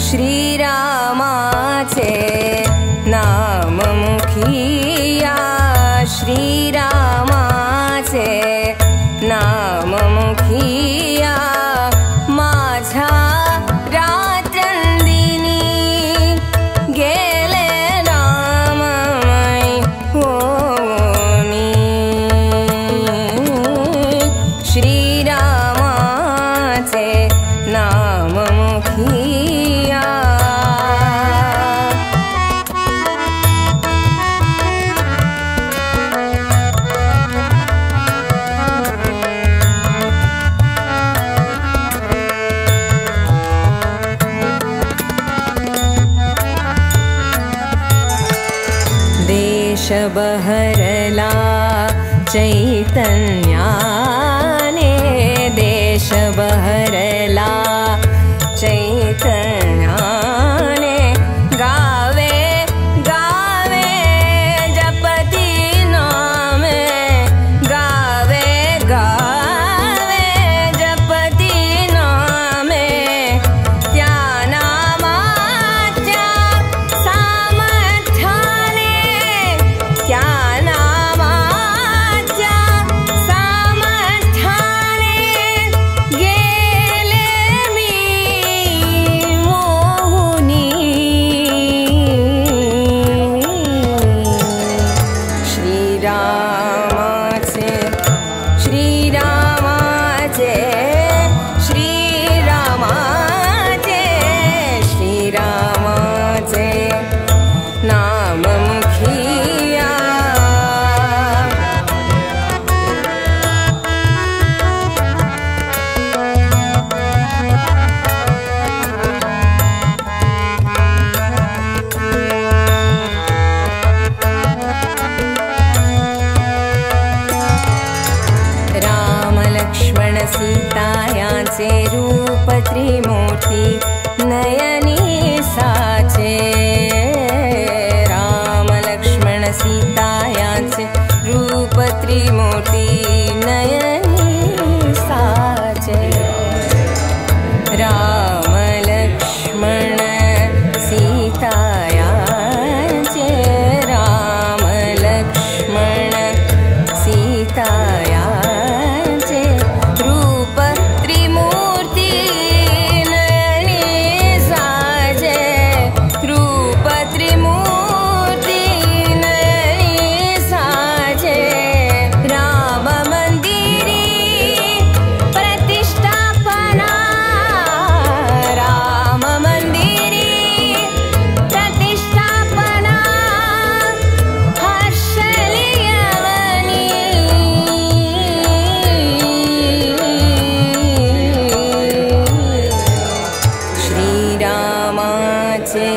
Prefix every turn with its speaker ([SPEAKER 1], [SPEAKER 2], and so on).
[SPEAKER 1] श्रीरामाचे नाम मुखिया श्रीरामाचे नाम मुखिया माझा रात्रंदिनी गेले राममय होनी श्रीरामाचे नाम मुखिया देश बहरला चैतन्याने देश बहरला चैतन्याने गावे गावे जपती नामे गावे गावे जपती नामे त्या नामाच्या सामर्थ्याने त्या नामाच्या सामर्थ्याने गेले मी मोहुनी श्रीरामाचे श्रीरामाचे श्रीरामाचे श्रीरामाचे नाम मुखिया राम लक्ष्मण सीता यांचे रूप त्रिमूर्ती नयनी साचे राम लक्ष्मण सीता यांचे रूप त्रिमूर्ती नयनी साचे राम लक्ष्मण सीता यांचे राम लक्ष्मण सीता यांचे रूप त्रिमूर्ती नयनी साचे रूप त्रिमूर्ती नयनी साचे राम मंदिरी प्रतिष्ठापना राम मंदिरी प्रतिष्ठापना हर्षलियवनी श्रीरामाचे